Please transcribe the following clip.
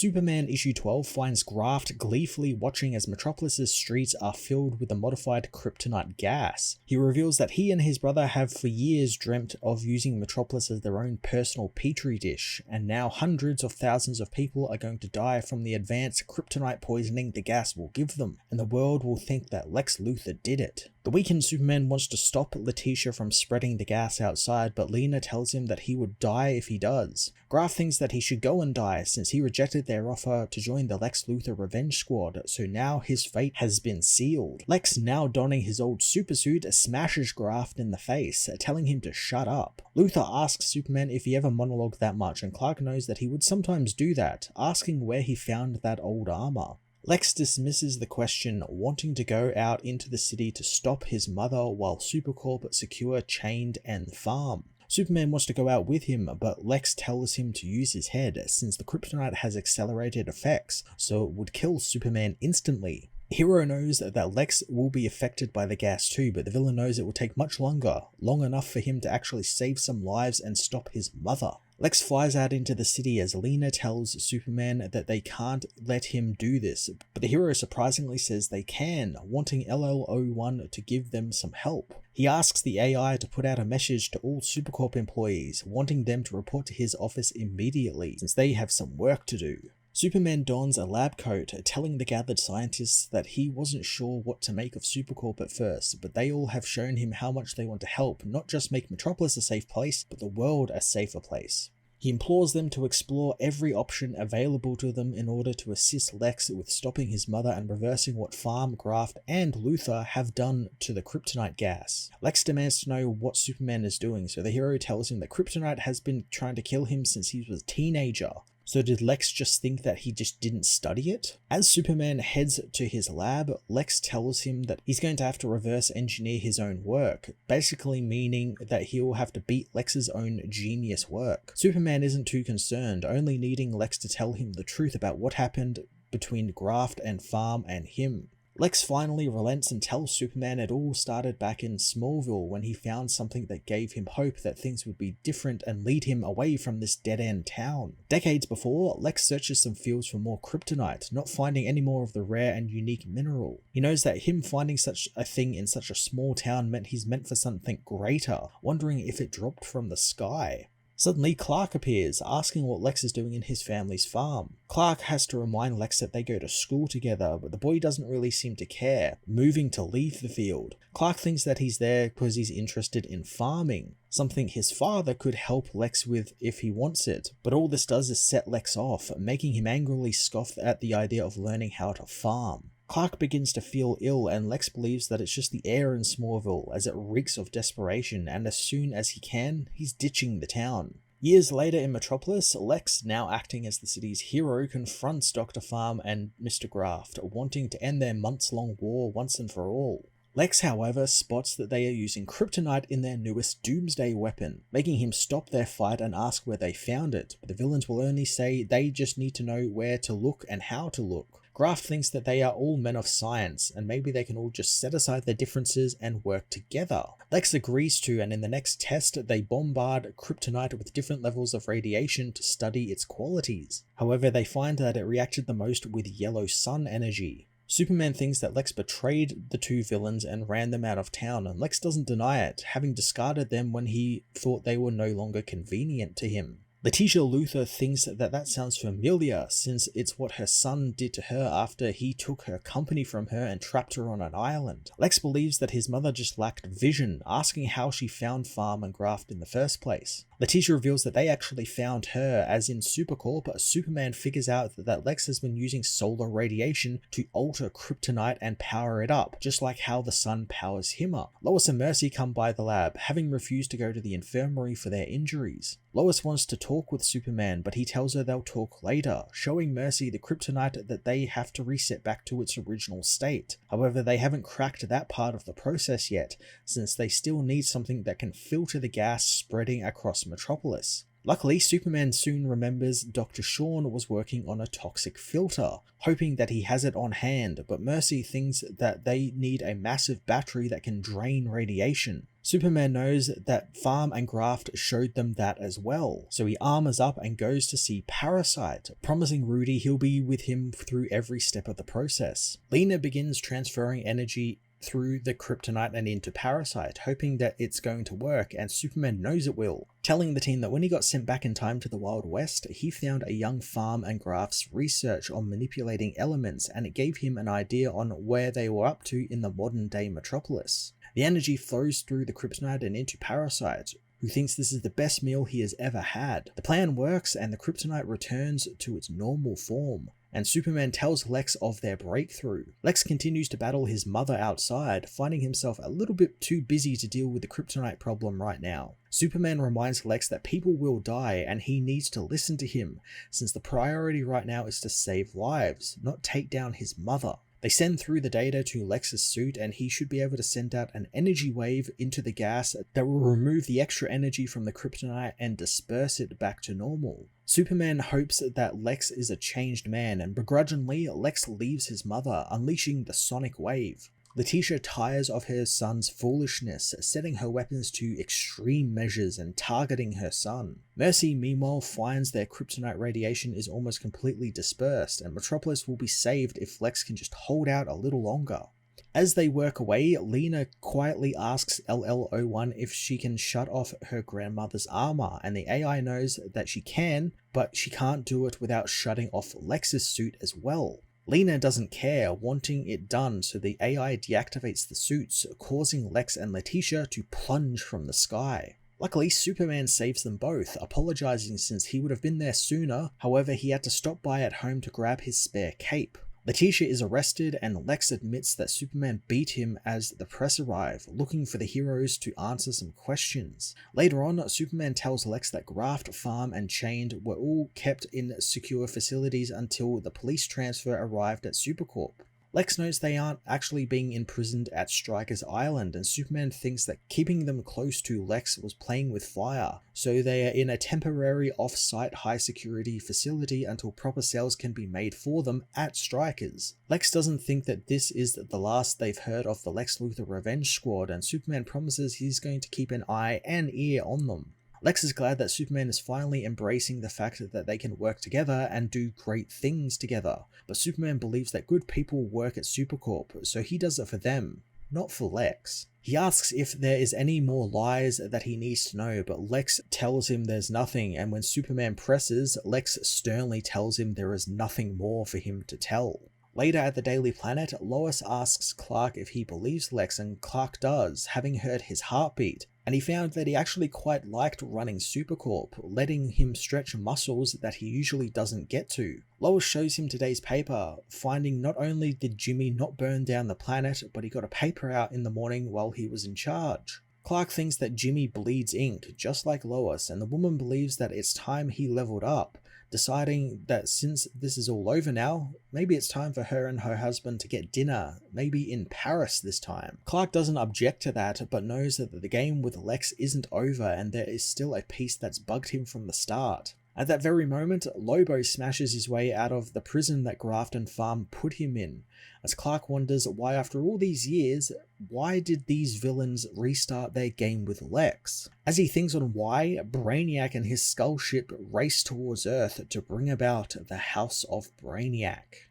Superman issue 12 finds Graft gleefully watching as Metropolis's streets are filled with the modified kryptonite gas. He reveals that he and his brother have for years dreamt of using Metropolis as their own personal petri dish, and now hundreds of thousands of people are going to die from the advanced kryptonite poisoning the gas will give them, and the world will think that Lex Luthor did it. The weakened Superman wants to stop Letitia from spreading the gas outside, but Lena tells him that he would die if he does. Graft thinks that he should go and die since he rejected their offer to join the Lex Luthor Revenge Squad, so now his fate has been sealed. Lex, now donning his old supersuit, smashes Graft in the face, telling him to shut up. Luthor asks Superman if he ever monologued that much, and Clark knows that he would sometimes do that, asking where he found that old armor. Lex dismisses the question, wanting to go out into the city to stop his mother while Supercorp secure Chained and Farm. Superman wants to go out with him, but Lex tells him to use his head since the kryptonite has accelerated effects, so it would kill Superman instantly. Hero knows that Lex will be affected by the gas too, but the villain knows it will take much longer, long enough for him to actually save some lives and stop his mother. Lex flies out into the city as Lena tells Superman that they can't let him do this, but the hero surprisingly says they can, wanting LL01 to give them some help. He asks the AI to put out a message to all Supercorp employees, wanting them to report to his office immediately, since they have some work to do. Superman dons a lab coat, telling the gathered scientists that he wasn't sure what to make of Supercorp at first, but they all have shown him how much they want to help, not just make Metropolis a safe place, but the world a safer place. He implores them to explore every option available to them in order to assist Lex with stopping his mother and reversing what Farm, Graft, and Luthor have done to the kryptonite gas. Lex demands to know what Superman is doing, so the hero tells him that kryptonite has been trying to kill him since he was a teenager. So did Lex just think that he just didn't study it? As Superman heads to his lab, Lex tells him that he's going to have to reverse engineer his own work, basically meaning that he'll have to beat Lex's own genius work. Superman isn't too concerned, only needing Lex to tell him the truth about what happened between Graft and Farm and him. Lex finally relents and tells Superman it all started back in Smallville when he found something that gave him hope that things would be different and lead him away from this dead-end town. Decades before, Lex searches some fields for more kryptonite, not finding any more of the rare and unique mineral. He knows that him finding such a thing in such a small town meant he's meant for something greater, wondering if it dropped from the sky. Suddenly, Clark appears, asking what Lex is doing in his family's farm. Clark has to remind Lex that they go to school together, but the boy doesn't really seem to care, moving to leave the field. Clark thinks that he's there because he's interested in farming, something his father could help Lex with if he wants it, but all this does is set Lex off, making him angrily scoff at the idea of learning how to farm. Clark begins to feel ill, and Lex believes that it's just the air in Smallville, as it reeks of desperation, and as soon as he can, he's ditching the town. Years later in Metropolis, Lex, now acting as the city's hero, confronts Dr. Farm and Mr. Graft, wanting to end their months-long war once and for all. Lex, however, spots that they are using kryptonite in their newest doomsday weapon, making him stop their fight and ask where they found it, but the villains will only say they just need to know where to look and how to look. Graft thinks that they are all men of science, and maybe they can all just set aside their differences and work together. Lex agrees to, and in the next test, they bombard kryptonite with different levels of radiation to study its qualities. However, they find that it reacted the most with yellow sun energy. Superman thinks that Lex betrayed the two villains and ran them out of town, and Lex doesn't deny it, having discarded them when he thought they were no longer convenient to him. Letitia Luthor thinks that sounds familiar, since it's what her son did to her after he took her company from her and trapped her on an island. Lex believes that his mother just lacked vision, asking how she found Farm and Graft in the first place. Letitia reveals that they actually found her, as in Supercorp, Superman figures out that Lex has been using solar radiation to alter kryptonite and power it up, just like how the sun powers him up. Lois and Mercy come by the lab, having refused to go to the infirmary for their injuries. Lois wants to talk with Superman, but he tells her they'll talk later, showing Mercy the kryptonite that they have to reset back to its original state. However, they haven't cracked that part of the process yet, since they still need something that can filter the gas spreading across Metropolis. Luckily, Superman soon remembers Dr. Shawn was working on a toxic filter, hoping that he has it on hand, but Mercy thinks that they need a massive battery that can drain radiation. Superman knows that Farm and Graft showed them that as well, so he armors up and goes to see Parasite, promising Rudy he'll be with him through every step of the process. Lena begins transferring energy through the kryptonite and into Parasite, hoping that it's going to work, and Superman knows it will, telling the team that when he got sent back in time to the Wild West, he found a young Farm and Graft's research on manipulating elements, and it gave him an idea on where they were up to in the modern day Metropolis. The energy flows through the kryptonite and into Parasite, who thinks this is the best meal he has ever had. The plan works and the kryptonite returns to its normal form, and Superman tells Lex of their breakthrough. Lex continues to battle his mother outside, finding himself a little bit too busy to deal with the kryptonite problem right now. Superman reminds Lex that people will die and he needs to listen to him, since the priority right now is to save lives, not take down his mother. They send through the data to Lex's suit and he should be able to send out an energy wave into the gas that will remove the extra energy from the kryptonite and disperse it back to normal. Superman hopes that Lex is a changed man, and begrudgingly, Lex leaves his mother, unleashing the sonic wave. Letitia tires of her son's foolishness, setting her weapons to extreme measures and targeting her son. Mercy, meanwhile, finds their kryptonite radiation is almost completely dispersed, and Metropolis will be saved if Lex can just hold out a little longer. As they work away, Lena quietly asks LL01 if she can shut off her grandmother's armor, and the AI knows that she can, but she can't do it without shutting off Lex's suit as well. Lena doesn't care, wanting it done, so the AI deactivates the suits, causing Lex and Letitia to plunge from the sky. Luckily, Superman saves them both, apologizing since he would have been there sooner, however he had to stop by at home to grab his spare cape. Letitia is arrested and Lex admits that Superman beat him as the press arrive, looking for the heroes to answer some questions. Later on, Superman tells Lex that Graft, Farm and Chained were all kept in secure facilities until the police transfer arrived at Supercorp. Lex knows they aren't actually being imprisoned at Stryker's Island, and Superman thinks that keeping them close to Lex was playing with fire, so they are in a temporary off-site high-security facility until proper cells can be made for them at Stryker's. Lex doesn't think that this is the last they've heard of the Lex Luthor Revenge Squad, and Superman promises he's going to keep an eye and ear on them. Lex is glad that Superman is finally embracing the fact that they can work together and do great things together, but Superman believes that good people work at Supercorp, so he does it for them, not for Lex. He asks if there is any more lies that he needs to know, but Lex tells him there's nothing, and when Superman presses, Lex sternly tells him there is nothing more for him to tell. Later at the Daily Planet, Lois asks Clark if he believes Lex, and Clark does, having heard his heartbeat, and he found that he actually quite liked running Supercorp, letting him stretch muscles that he usually doesn't get to. Lois shows him today's paper, finding not only did Jimmy not burn down the planet, but he got a paper out in the morning while he was in charge. Clark thinks that Jimmy bleeds ink, just like Lois, and the woman believes that it's time he leveled up, deciding that since this is all over now, maybe it's time for her and her husband to get dinner, maybe in Paris this time. Clark doesn't object to that, but knows that the game with Lex isn't over and there is still a piece that's bugged him from the start. At that very moment, Lobo smashes his way out of the prison that Graft and Farm put him in, as Clark wonders why after all these years, why did these villains restart their game with Lex? As he thinks on why, Brainiac and his skull ship race towards Earth to bring about the House of Brainiac.